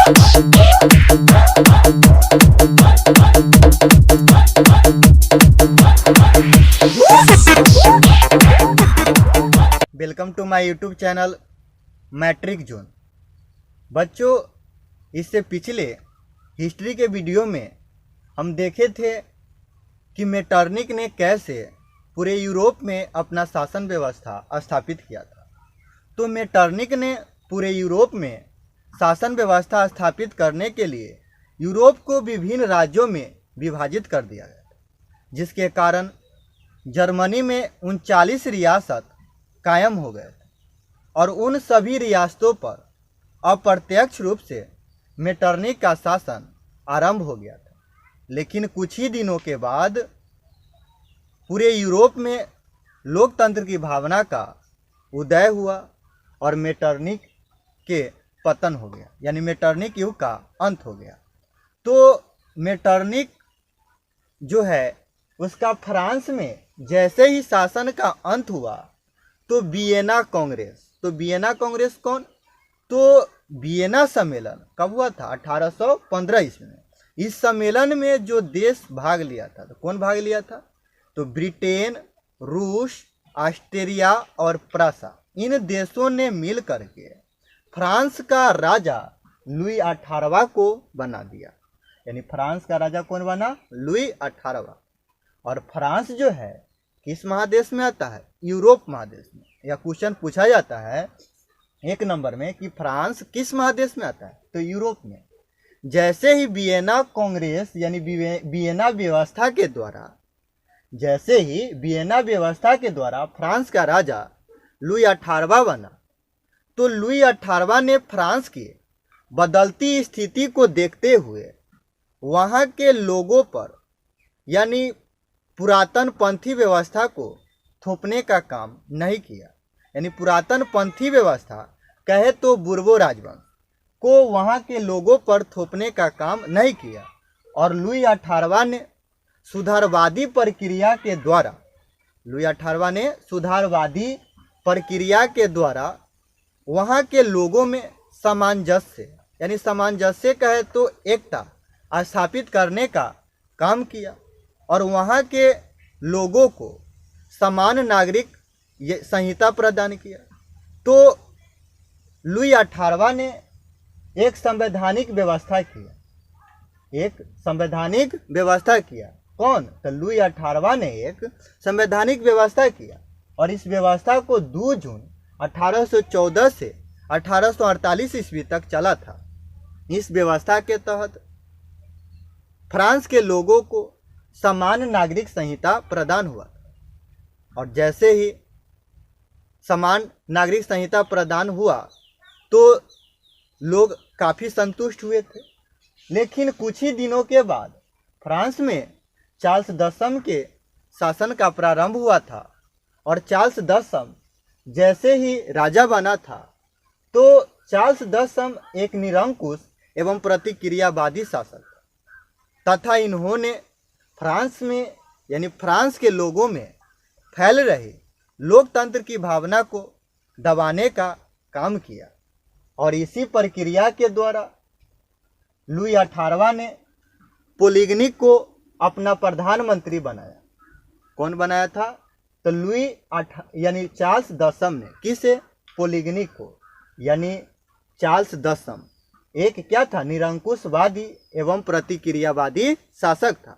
Welcome to my YouTube channel Matric Zone. बच्चों, इससे पिछले हिस्ट्री के वीडियो में हम देखे थे कि मेटरनिक ने कैसे पूरे यूरोप में अपना शासन व्यवस्था स्थापित किया था। तो मेटरनिक ने पूरे यूरोप में शासन व्यवस्था स्थापित करने के लिए यूरोप को विभिन्न राज्यों में विभाजित कर दिया गया, जिसके कारण जर्मनी में 39 रियासत कायम हो गए थे और उन सभी रियासतों पर अप्रत्यक्ष रूप से मेटरनिक का शासन आरंभ हो गया था। लेकिन कुछ ही दिनों के बाद पूरे यूरोप में लोकतंत्र की भावना का उदय हुआ और मेटरनिक के पतन हो गया, यानी मेटरनिक युग का अंत हो गया। तो मेटरनिक जो है उसका फ्रांस में जैसे ही शासन का अंत हुआ तो वियना कांग्रेस कौन? तो वियना सम्मेलन कब हुआ था? 1815 ईस्वी में। इस सम्मेलन में जो देश भाग लिया था, तो कौन भाग लिया था? तो ब्रिटेन, रूस, ऑस्ट्रिया और प्रसा, इन देशों ने मिल करके फ्रांस का राजा लुई 18वां को बना दिया। यानी फ्रांस का राजा कौन बना? लुई 18वां। और फ्रांस जो है किस महादेश में आता है? यूरोप महादेश में। यह क्वेश्चन पूछा जाता है 1 नंबर में कि फ्रांस किस महादेश में आता है? तो यूरोप में। जैसे ही वियना कांग्रेस यानी वियना व्यवस्था के द्वारा फ्रांस का राजा लुई 18वां बना, तो लुई 18वां ने फ्रांस की बदलती स्थिति को देखते हुए वहाँ के लोगों पर यानी पुरातन पंथी व्यवस्था को थोपने का काम नहीं किया। यानी पुरातन पंथी व्यवस्था कहे तो बुर्बो राजवंश को वहाँ के लोगों पर थोपने का काम नहीं किया। और लुई 18वां ने सुधारवादी प्रक्रिया के द्वारा वहाँ के लोगों में सामंजस्य कहे तो एकता स्थापित करने का काम किया और वहाँ के लोगों को समान नागरिक संहिता प्रदान किया। तो लुई 18वां ने एक संवैधानिक व्यवस्था किया। कौन? तो लुई 18वां ने एक संवैधानिक व्यवस्था किया और इस व्यवस्था को 2 जून 1814 से 1848 ईस्वी तक चला था। इस व्यवस्था के तहत फ्रांस के लोगों को समान नागरिक संहिता प्रदान हुआ और जैसे ही समान नागरिक संहिता प्रदान हुआ तो लोग काफ़ी संतुष्ट हुए थे। लेकिन कुछ ही दिनों के बाद फ्रांस में चार्ल्स दसम के शासन का प्रारंभ हुआ था और चार्ल्स दसम जैसे ही राजा बना था तो चार्ल्स दसम एक निरंकुश एवं प्रतिक्रियावादी शासक तथा इन्होंने फ्रांस में यानी फ्रांस के लोगों में फैल रही लोकतंत्र की भावना को दबाने का काम किया। और इसी प्रक्रिया के द्वारा लुई 18वां ने पोलिगनी को अपना प्रधानमंत्री बनाया। कौन बनाया था? तो यानी चार्ल्स दसम ने किसे? पोलिगनी को। यानी चार्ल्स दसम एक क्या था? निरंकुशवादी एवं प्रतिक्रियावादी शासक था।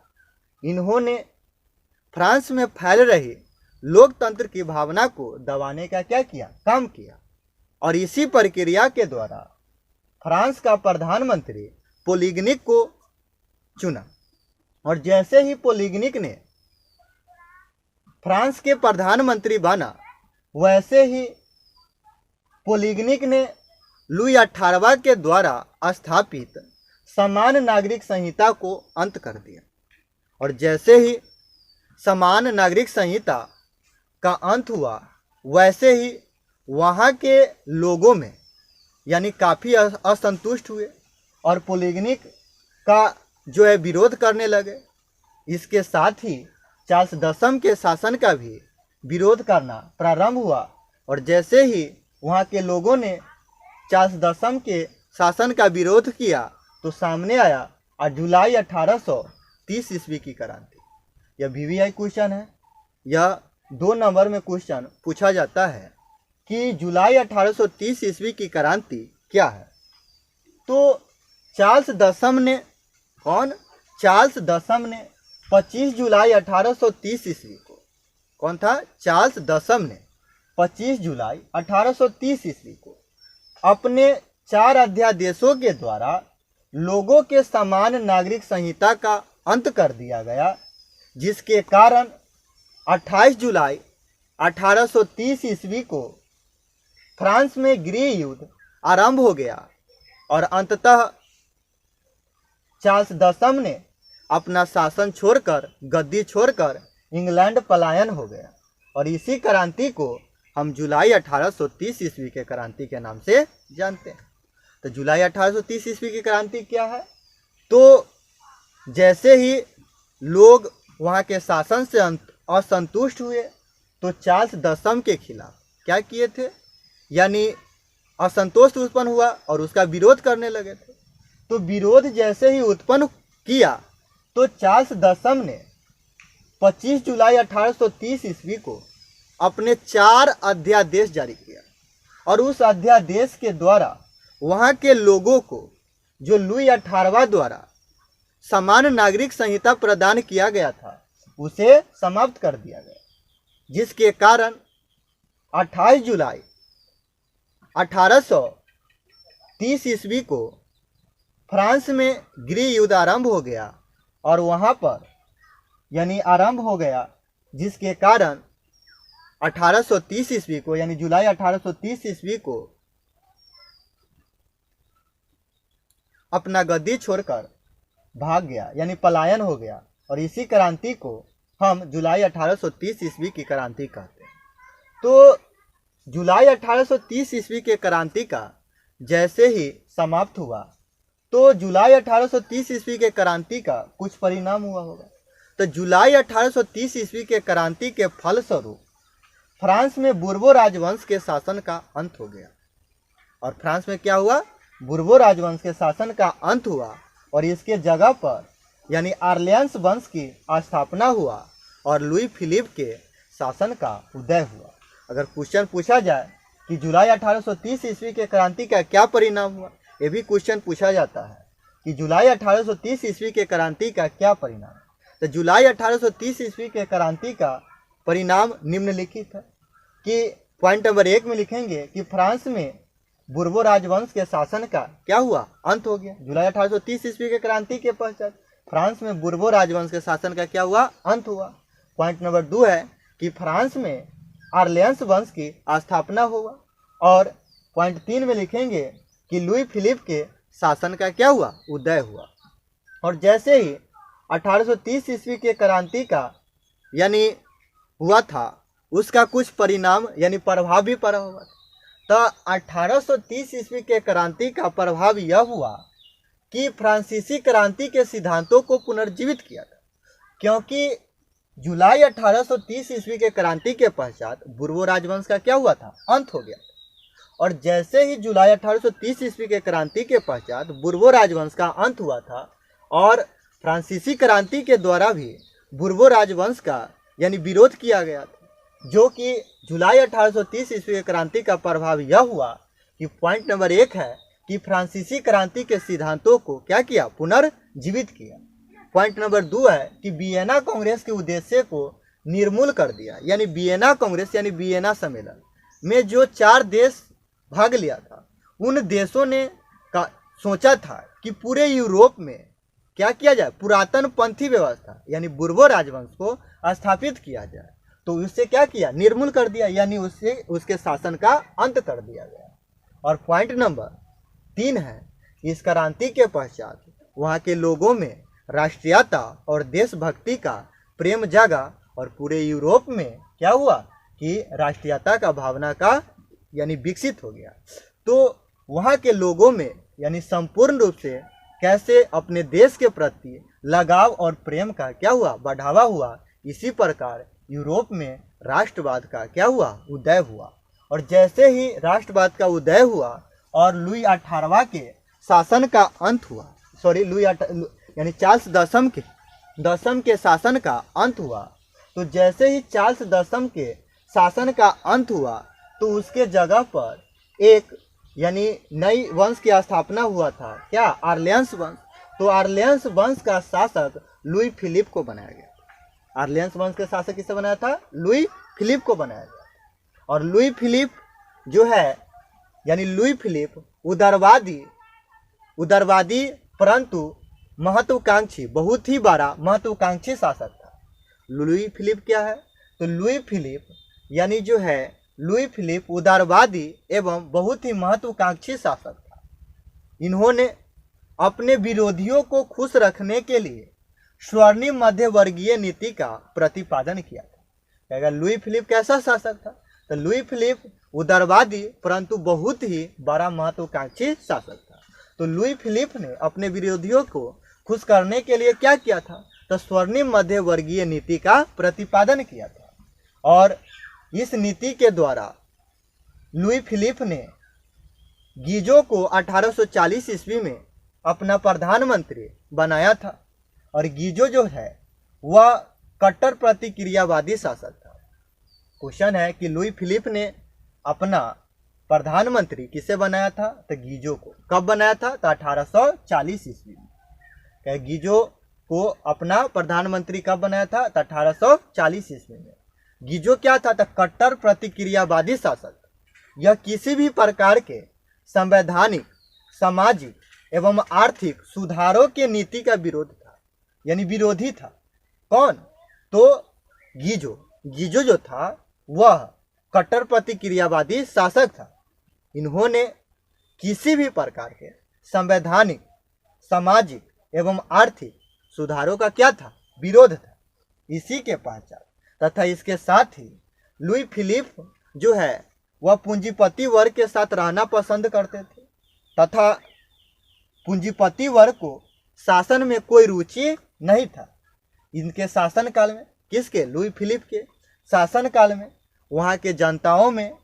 इन्होंने फ्रांस में फैल रही लोकतंत्र की भावना को दबाने का क्या किया? काम किया। और इसी प्रक्रिया के द्वारा फ्रांस का प्रधानमंत्री पोलिगनिक को चुना। और जैसे ही पोलिगनिक ने फ्रांस के प्रधानमंत्री बना, वैसे ही पोलिगनिक ने लुई 18वां के द्वारा स्थापित समान नागरिक संहिता को अंत कर दिया। और जैसे ही समान नागरिक संहिता का अंत हुआ, वैसे ही वहाँ के लोगों में यानी काफ़ी असंतुष्ट हुए और पोलिगनिक का जो है विरोध करने लगे। इसके साथ ही चार्ल्स दसम के शासन का भी विरोध करना प्रारंभ हुआ। और जैसे ही वहाँ के लोगों ने चार्ल्स दसम के शासन का विरोध किया तो सामने आया जुलाई 1830 ईस्वी की क्रांति। यह VVI क्वेश्चन है। यह 2 नंबर में क्वेश्चन पूछा जाता है कि जुलाई 1830 ईस्वी की क्रांति क्या है। तो चार्ल्स दशम ने, कौन? चार्ल्स दशम ने 25 जुलाई 1830 ईस्वी को, कौन था? चार्ल्स दशम ने 25 जुलाई 1830 ईस्वी को अपने 4 अध्यादेशों के द्वारा लोगों के समान नागरिक संहिता का अंत कर दिया गया, जिसके कारण 28 जुलाई 1830 ईस्वी को फ्रांस में गृह युद्ध आरंभ हो गया और अंततः चार्ल्स दशम ने अपना शासन छोड़कर, गद्दी छोड़कर इंग्लैंड पलायन हो गया और इसी क्रांति को हम जुलाई 1830 ईस्वी के क्रांति के नाम से जानते हैं। तो जुलाई 1830 ईस्वी की क्रांति क्या है? तो जैसे ही लोग वहाँ के शासन से असंतुष्ट हुए तो चार्ल्स दशम के खिलाफ क्या किए थे, यानी असंतोष उत्पन्न हुआ और उसका विरोध करने लगे थे। तो विरोध जैसे ही उत्पन्न किया तो चार्ल्स दशम ने 25 जुलाई 1830 ईस्वी को अपने 4 अध्यादेश जारी किया और उस अध्यादेश के द्वारा वहाँ के लोगों को जो लुई 18वां द्वारा समान नागरिक संहिता प्रदान किया गया था उसे समाप्त कर दिया गया, जिसके कारण 28 जुलाई 1830 ईस्वी को फ्रांस में गृह युद्ध आरंभ हो गया और वहाँ पर यानी आरंभ हो गया, जिसके कारण 1830 ईस्वी को यानी जुलाई 1830 ईस्वी को अपना गद्दी छोड़कर भाग गया, यानी पलायन हो गया और इसी क्रांति को हम जुलाई 1830 ईस्वी की क्रांति कहते हैं। तो जुलाई 1830 ईस्वी के क्रांति का जैसे ही समाप्त हुआ तो जुलाई 1830 ईस्वी के क्रांति का कुछ परिणाम हुआ होगा। तो जुलाई 1830 ईस्वी के क्रांति के फलस्वरूप फ्रांस में बुर्बो राजवंश के शासन का अंत हो गया और फ्रांस में क्या हुआ? बुर्बो राजवंश के शासन का अंत हुआ और इसके जगह पर यानी आर्लियंस वंश की स्थापना हुआ और लुई फिलिप के शासन का उदय हुआ। अगर क्वेश्चन पूछा जाए कि जुलाई 1830 ईस्वी के क्रांति का क्या परिणाम हुआ, ये भी क्वेश्चन पूछा जाता है कि जुलाई 1830 ईस्वी के क्रांति का क्या परिणाम। तो जुलाई 1830 ईस्वी के क्रांति का परिणाम निम्नलिखित है कि पॉइंट नंबर 1 में लिखेंगे कि फ्रांस में बुर्बो राजवंश के शासन का क्या हुआ? अंत हो गया। जुलाई 1830 ईस्वी के क्रांति के पश्चात फ्रांस में बुर्बो राजवंश के शासन का क्या हुआ? अंत हुआ। पॉइंट नंबर 2 है कि फ्रांस में आर्लियंस वंश की स्थापना हुआ और पॉइंट 3 में लिखेंगे कि लुई फिलिप के शासन का क्या हुआ? उदय हुआ। और जैसे ही 1830 ईस्वी के क्रांति का यानी हुआ था उसका कुछ परिणाम यानी प्रभाव भी पड़ा हुआ। तो 1830 ईस्वी के क्रांति का प्रभाव यह हुआ कि फ्रांसीसी क्रांति के सिद्धांतों को पुनर्जीवित किया था, क्योंकि जुलाई 1830 ईस्वी के क्रांति के पश्चात बुर्बो राजवंश का क्या हुआ था? अंत हो गया था। और जैसे ही जुलाई 1830 ईस्वी के क्रांति के पश्चात बुर्बो राजवंश का अंत हुआ था और फ्रांसीसी क्रांति के द्वारा भी बुर्बो राजवंश का यानी विरोध किया गया था, जो कि जुलाई 1830 ईस्वी की क्रांति का प्रभाव यह हुआ कि पॉइंट नंबर 1 है कि फ्रांसीसी क्रांति के सिद्धांतों को क्या किया? पुनर्जीवित किया। पॉइंट नंबर 2 है कि वियना कांग्रेस के उद्देश्य को निर्मूल कर दिया, यानी वियना कांग्रेस यानी वियना सम्मेलन में जो 4 देश भाग लिया था उन देशों ने सोचा था कि पूरे यूरोप में क्या किया जाए? पुरातन पंथी व्यवस्था यानी बुर्बो राजवंश को स्थापित किया जाए। तो उससे क्या किया? निर्मूल कर दिया, यानी उससे उसके शासन का अंत कर दिया गया। और पॉइंट नंबर 3 है इस क्रांति के पश्चात वहाँ के लोगों में राष्ट्रीयता और देशभक्ति का प्रेम जागा और पूरे यूरोप में क्या हुआ कि राष्ट्रीयता का भावना का यानी विकसित हो गया। तो वहाँ के लोगों में यानी संपूर्ण रूप से कैसे अपने देश के प्रति लगाव और प्रेम का क्या हुआ? बढ़ावा हुआ। इसी प्रकार यूरोप में राष्ट्रवाद का क्या हुआ? उदय हुआ। और जैसे ही राष्ट्रवाद का उदय हुआ और लुई 18वां के शासन का अंत हुआ, सॉरी यानी चार्ल्स दसम के शासन का अंत हुआ, तो जैसे ही चार्ल्स दसम के शासन का अंत हुआ तो उसके जगह पर एक यानी नई वंश की स्थापना हुआ था, क्या? आर्लियंस वंश। तो आर्लियंस वंश का शासक लुई फिलिप को बनाया गया। आर्लियंस वंश के शासक किसे बनाया था? लुई फिलिप को बनाया गया। और लुई फिलिप जो है यानी लुई फिलिप उदारवादी परंतु महत्वाकांक्षी, बहुत ही बड़ा महत्वाकांक्षी शासक था। लुई फिलिप क्या है? तो लुई फिलिप यानी जो है लुई फिलिप उदारवादी एवं बहुत ही महत्वाकांक्षी शासक था। इन्होंने अपने विरोधियों को खुश रखने के लिए स्वर्णिम मध्यवर्गीय नीति का प्रतिपादन किया था। अगर लुई फिलिप कैसा शासक था? तो लुई फिलिप उदारवादी परंतु बहुत ही बड़ा महत्वाकांक्षी शासक था। तो लुई फिलिप ने अपने विरोधियों को खुश करने के लिए क्या किया था? तो स्वर्णिम मध्यवर्गीय नीति का प्रतिपादन किया था। और इस नीति के द्वारा लुई फिलिप ने गीजो को 1840 ईस्वी में अपना प्रधानमंत्री बनाया था। और गीजो जो है वह कट्टर प्रतिक्रियावादी शासक था। क्वेश्चन है कि लुई फिलिप ने अपना प्रधानमंत्री किसे बनाया था? तो गीजो को। कब बनाया था? तो 1840 ईस्वी में। गीजो को अपना प्रधानमंत्री कब बनाया था? तो 1840 ईस्वी में। गीजो क्या था? तो कट्टर प्रतिक्रियावादी शासक। यह किसी भी प्रकार के संवैधानिक, सामाजिक एवं आर्थिक सुधारों के नीति का विरोध था, यानी विरोधी था। कौन? तो गीजो जो था वह कट्टर प्रतिक्रियावादी शासक था। इन्होंने किसी भी प्रकार के संवैधानिक, सामाजिक एवं आर्थिक सुधारों का क्या था? विरोध था। इसी के पहचान तथा इसके साथ ही लुई फिलिप जो है वह पूंजीपति वर्ग के साथ रहना पसंद करते थे तथा पूंजीपति वर्ग को शासन में कोई रुचि नहीं था। इनके शासनकाल में, किसके? लुई फिलिप के शासनकाल में वहाँ के जनताओं में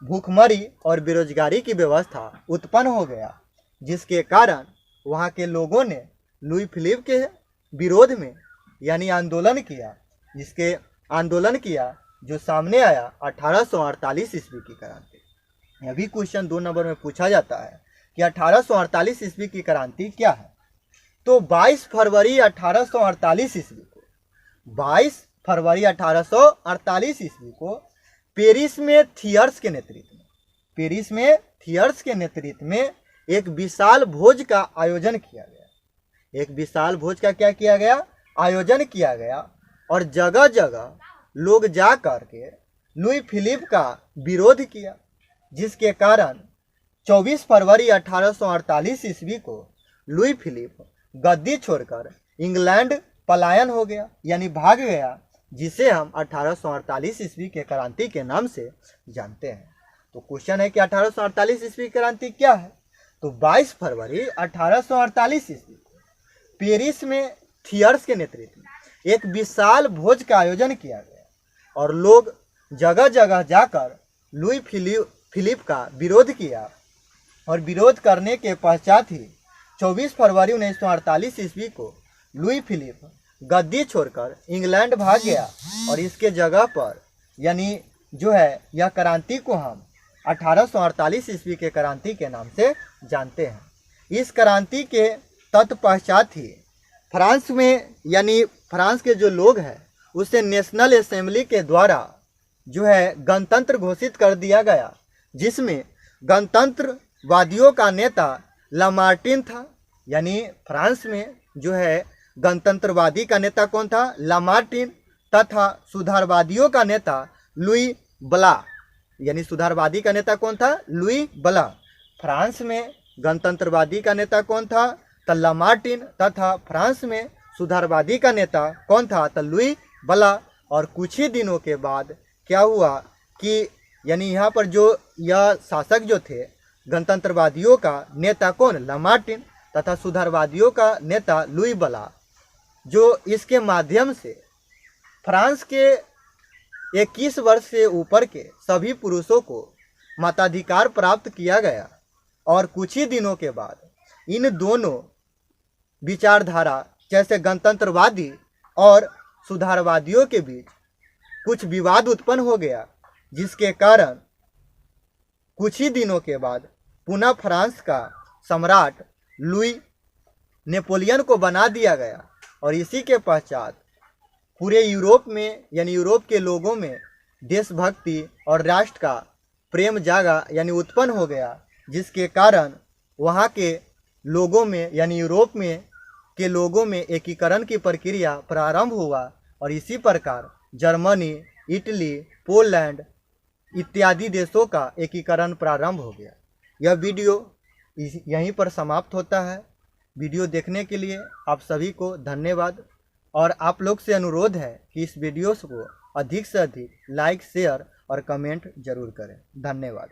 भूखमरी और बेरोजगारी की व्यवस्था उत्पन्न हो गया, जिसके कारण वहाँ के लोगों ने लुई फिलिप के विरोध में यानी आंदोलन किया। जिसके आंदोलन किया जो सामने आया 1848 ईस्वी की क्रांति। अभी क्वेश्चन 2 नंबर में पूछा जाता है कि 1848 ईस्वी की क्रांति क्या है? तो 22 फरवरी 1848 ईस्वी को 22 फरवरी 1848 ईस्वी को पेरिस में थियर्स के नेतृत्व में एक विशाल भोज का आयोजन किया गया। एक विशाल भोज का क्या किया गया? आयोजन किया गया। और जगह जगह लोग जा करके लुई फिलिप का विरोध किया, जिसके कारण 24 फरवरी 1848 ईस्वी को लुई फिलिप गद्दी छोड़कर इंग्लैंड पलायन हो गया, यानी भाग गया, जिसे हम 1848 ईस्वी के क्रांति के नाम से जानते हैं। तो क्वेश्चन है कि 1848 ईस्वी क्रांति क्या है? तो 22 फरवरी 1848 ईस्वी को पेरिस में थियर्स के नेतृत्व में एक विशाल भोज का आयोजन किया गया और लोग जगह जगह जाकर लुई फिलिप का विरोध किया। और विरोध करने के पश्चात ही 24 फरवरी 1948 ईस्वी को लुई फिलिप गद्दी छोड़कर इंग्लैंड भाग गया। और इसके जगह पर यानी जो है यह क्रांति को हम 1848 ईस्वी के क्रांति के नाम से जानते हैं। इस क्रांति के तत्पश्चात ही फ्रांस में यानी फ्रांस के जो लोग हैं उसे नेशनल असेंबली के द्वारा जो है गणतंत्र घोषित कर दिया गया, जिसमें गणतंत्रवादियों का नेता लामार्टिन था। यानी फ्रांस में जो है गणतंत्रवादी का नेता कौन था? लामार्टिन। तथा सुधारवादियों का नेता लुई ब्ला। यानी सुधारवादी का नेता कौन था? लुई ब्ला। फ्रांस में गणतंत्रवादी का नेता कौन था? तो लामार्टिन। तथा फ्रांस में सुधारवादी का नेता कौन था? तो लुई ब्ला। और कुछ ही दिनों के बाद क्या हुआ कि यानी यहाँ पर जो यह शासक जो थे गणतंत्रवादियों का नेता कौन? लामार्टिन। तथा सुधारवादियों का नेता लुई ब्ला, जो इसके माध्यम से फ्रांस के 21 वर्ष से ऊपर के सभी पुरुषों को मताधिकार प्राप्त किया गया। और कुछ ही दिनों के बाद इन दोनों विचारधारा जैसे गणतंत्रवादी और सुधारवादियों के बीच कुछ विवाद उत्पन्न हो गया, जिसके कारण कुछ ही दिनों के बाद पुनः फ्रांस का सम्राट लुई नेपोलियन को बना दिया गया और इसी के पश्चात पूरे यूरोप में यानी यूरोप के लोगों में देशभक्ति और राष्ट्र का प्रेम जागा यानी उत्पन्न हो गया, जिसके कारण वहाँ के लोगों में यानी यूरोप में के लोगों में एकीकरण की प्रक्रिया प्रारंभ हुआ और इसी प्रकार जर्मनी, इटली, पोलैंड इत्यादि देशों का एकीकरण प्रारंभ हो गया। यह वीडियो यहीं पर समाप्त होता है। वीडियो देखने के लिए आप सभी को धन्यवाद और आप लोग से अनुरोध है कि इस वीडियो को अधिक से अधिक लाइक, शेयर और कमेंट जरूर करें। धन्यवाद।